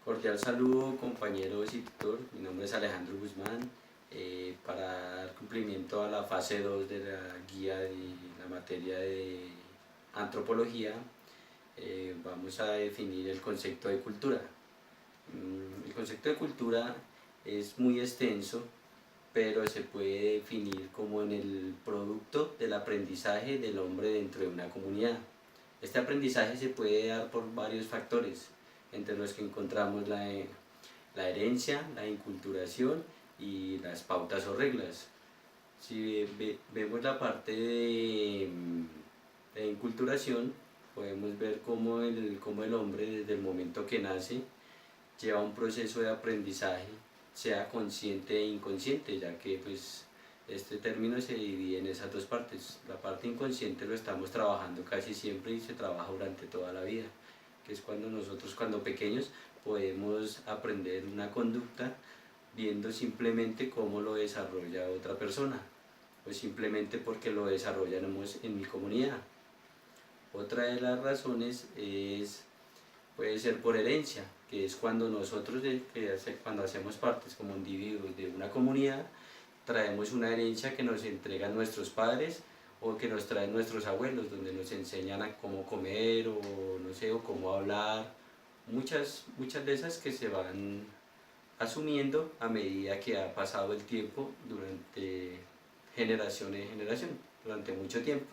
Cordial saludo, compañeros y tutor. Mi nombre es Alejandro Guzmán. Para dar cumplimiento a la fase 2 de la guía de la materia de antropología, vamos a definir el concepto de cultura. El concepto de cultura es muy extenso, pero se puede definir como en el producto del aprendizaje del hombre dentro de una comunidad. Este aprendizaje se puede dar por varios factores, entre los que encontramos la herencia, la inculturación y las pautas o reglas. Si vemos la parte de inculturación, podemos ver cómo el hombre desde el momento que nace lleva un proceso de aprendizaje, sea consciente e inconsciente, ya que pues este término se divide en esas dos partes. La parte inconsciente lo estamos trabajando casi siempre y se trabaja durante toda la vida, que es cuando nosotros, cuando pequeños, podemos aprender una conducta viendo simplemente cómo lo desarrolla otra persona, o simplemente porque lo desarrollamos en mi comunidad. Otra de las razones puede ser por herencia, que es cuando nosotros, cuando hacemos partes como individuos de una comunidad, traemos una herencia que nos entregan nuestros padres o que nos traen nuestros abuelos, donde nos enseñan a cómo comer o no sé, o cómo hablar, muchas de esas que se van asumiendo a medida que ha pasado el tiempo durante generación en generación, durante mucho tiempo.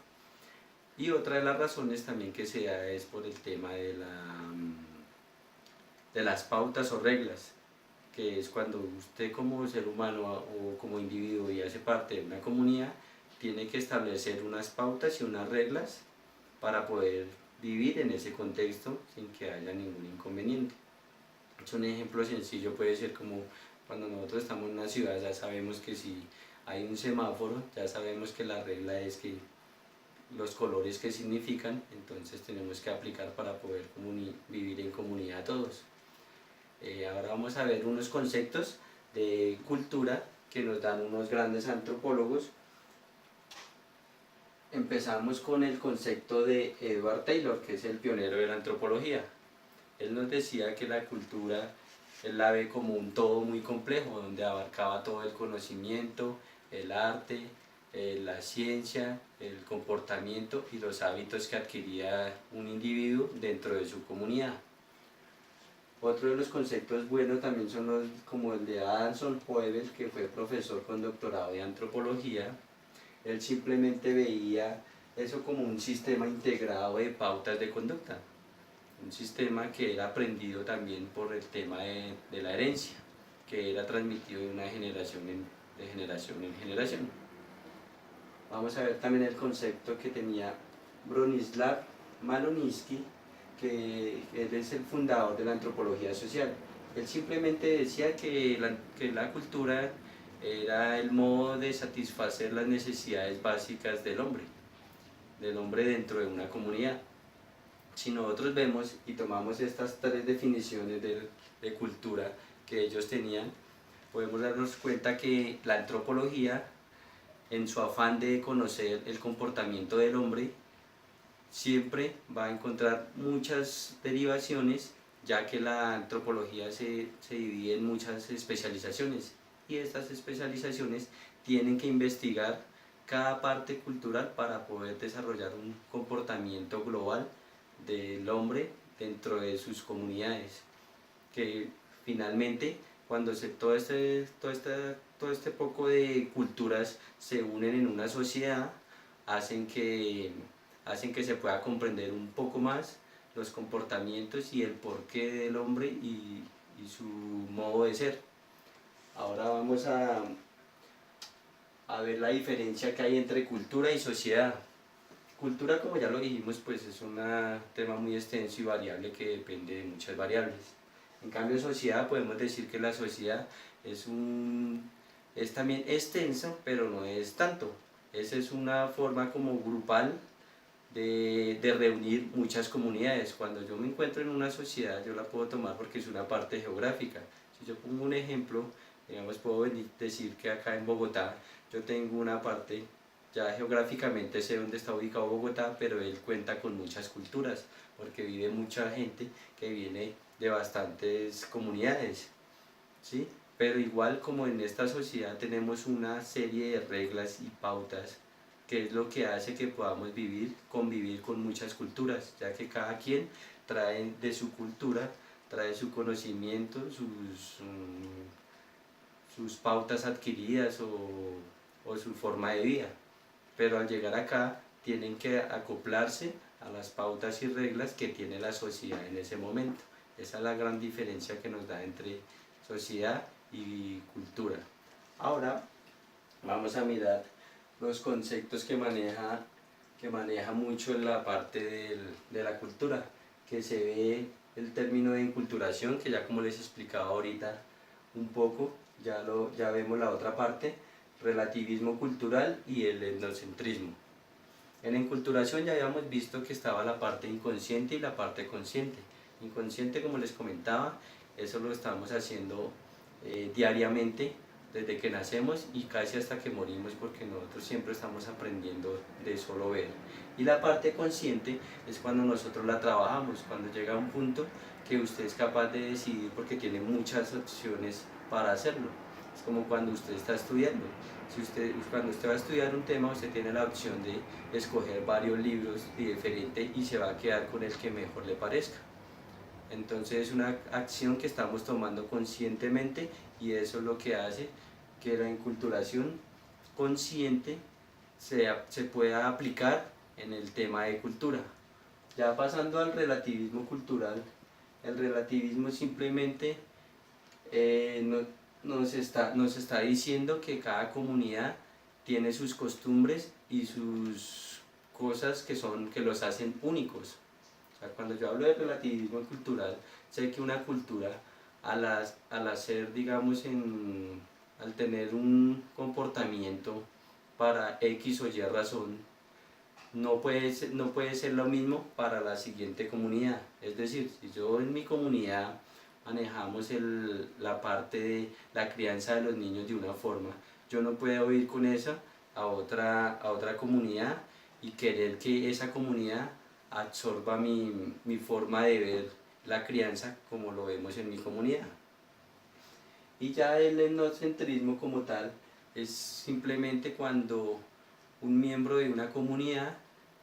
Y otra de las razones también que se da es por el tema de las pautas o reglas, que es cuando usted como ser humano o como individuo y hace parte de una comunidad, tiene que establecer unas pautas y unas reglas para poder vivir en ese contexto sin que haya ningún inconveniente. Un ejemplo sencillo puede ser como cuando nosotros estamos en una ciudad, ya sabemos que si hay un semáforo, ya sabemos que la regla es que los colores que significan, entonces tenemos que aplicar para poder vivir en comunidad todos. Ahora vamos a ver unos conceptos de cultura que nos dan unos grandes antropólogos. Empezamos con el concepto de Edward Taylor, que es el pionero de la antropología. Él nos decía que la cultura, él la ve como un todo muy complejo, donde abarcaba todo el conocimiento, el arte, la ciencia, el comportamiento y los hábitos que adquiría un individuo dentro de su comunidad. Otro de los conceptos buenos también son como el de Adamson Hoebel, que fue profesor con doctorado de antropología. Él simplemente veía eso como un sistema integrado de pautas de conducta, un sistema que era aprendido también por el tema de la herencia, que era transmitido de una de generación en generación. Vamos a ver también el concepto que tenía Bronislaw Maloninsky, que él es el fundador de la antropología social. Él simplemente decía que la cultura era el modo de satisfacer las necesidades básicas del hombre dentro de una comunidad. Si nosotros vemos y tomamos estas tres definiciones de cultura que ellos tenían, podemos darnos cuenta que la antropología, en su afán de conocer el comportamiento del hombre, siempre va a encontrar muchas derivaciones, ya que la antropología se divide en muchas especializaciones y estas especializaciones tienen que investigar cada parte cultural para poder desarrollar un comportamiento global del hombre dentro de sus comunidades, que finalmente cuando todo este poco de culturas se unen en una sociedad, hacen que, hacen que se pueda comprender un poco más los comportamientos y el porqué del hombre y su modo de ser. Ahora vamos a ver la diferencia que hay entre cultura y sociedad. Cultura, como ya lo dijimos, pues es un tema muy extenso y variable que depende de muchas variables. En cambio, sociedad, podemos decir que la sociedad es también extensa, pero no es tanto. Esa es una forma como grupal de reunir muchas comunidades. Cuando yo me encuentro en una sociedad, yo la puedo tomar porque es una parte geográfica. Si yo pongo un ejemplo, digamos, puedo decir que acá en Bogotá yo tengo una parte, ya geográficamente sé dónde está ubicado Bogotá, pero él cuenta con muchas culturas, porque vive mucha gente que viene de bastantes comunidades, ¿sí? Pero igual como en esta sociedad tenemos una serie de reglas y pautas, que es lo que hace que podamos convivir con muchas culturas, ya que cada quien trae de su cultura, trae su conocimiento, sus pautas adquiridas o su forma de vida. Pero al llegar acá tienen que acoplarse a las pautas y reglas que tiene la sociedad en ese momento. Esa es la gran diferencia que nos da entre sociedad y cultura. Ahora vamos a mirar los conceptos que maneja mucho en la parte de la cultura, que se ve el término de enculturación, que ya como les explicaba ahorita un poco, ya vemos la otra parte, relativismo cultural y el etnocentrismo. En enculturación ya habíamos visto que estaba la parte inconsciente y la parte consciente. Inconsciente, como les comentaba, eso lo estamos haciendo diariamente desde que nacemos y casi hasta que morimos, porque nosotros siempre estamos aprendiendo de solo ver. Y la parte consciente es cuando nosotros la trabajamos, cuando llega a un punto que usted es capaz de decidir porque tiene muchas opciones para hacerlo. Es como cuando usted está estudiando. Cuando usted va a estudiar un tema, usted tiene la opción de escoger varios libros diferentes y se va a quedar con el que mejor le parezca. Entonces es una acción que estamos tomando conscientemente y eso es lo que hace que la enculturación consciente se pueda aplicar en el tema de cultura. Ya pasando al relativismo cultural, el relativismo simplemente nos está diciendo que cada comunidad tiene sus costumbres y sus cosas que los hacen únicos. O sea, cuando yo hablo de relativismo cultural, sé que una cultura, al hacer, digamos, al tener un comportamiento para X o Y razón, no puede ser lo mismo para la siguiente comunidad. Es decir, si yo en mi comunidad manejamos la parte de la crianza de los niños de una forma, yo no puedo ir con esa a otra comunidad y querer que esa comunidad absorba mi forma de ver la crianza como lo vemos en mi comunidad. Y ya el etnocentrismo como tal es simplemente cuando un miembro de una comunidad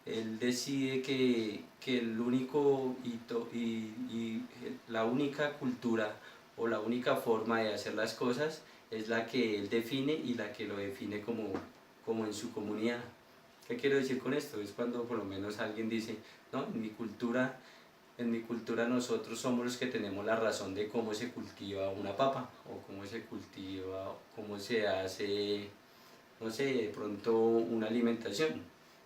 él decide que el único hito y la única cultura o la única forma de hacer las cosas es la que él define y la que lo define como en su comunidad. ¿Qué quiero decir con esto? Es cuando por lo menos alguien dice, no, en mi cultura nosotros somos los que tenemos la razón de cómo se cultiva una papa o cómo se cultiva, cómo se hace, no sé, de pronto una alimentación,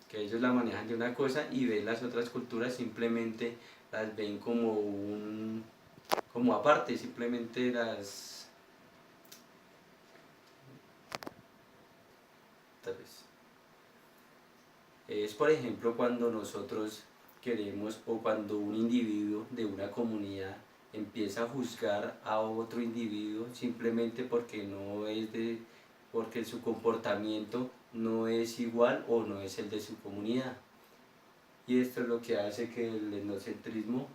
que ellos la manejan de una cosa y ven las otras culturas simplemente las ven como aparte, simplemente tal vez. Es por ejemplo cuando nosotros queremos o cuando un individuo de una comunidad empieza a juzgar a otro individuo simplemente porque su comportamiento no es igual o no es el de su comunidad. Y esto es lo que hace que el etnocentrismo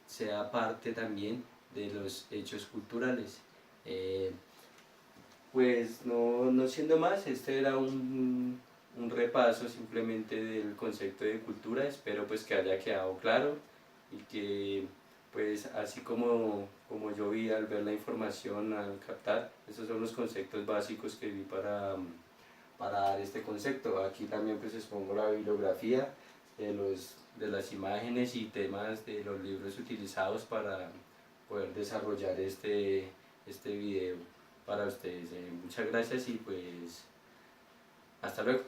sea parte también de los hechos culturales. Pues no siendo más, este era un repaso simplemente del concepto de cultura. Espero pues que haya quedado claro y que pues así como yo vi al ver la información, al captar, esos son los conceptos básicos que vi para dar este concepto. Aquí también pues expongo la bibliografía de las imágenes y temas de los libros utilizados para poder desarrollar este video para ustedes. Muchas gracias y pues hasta luego.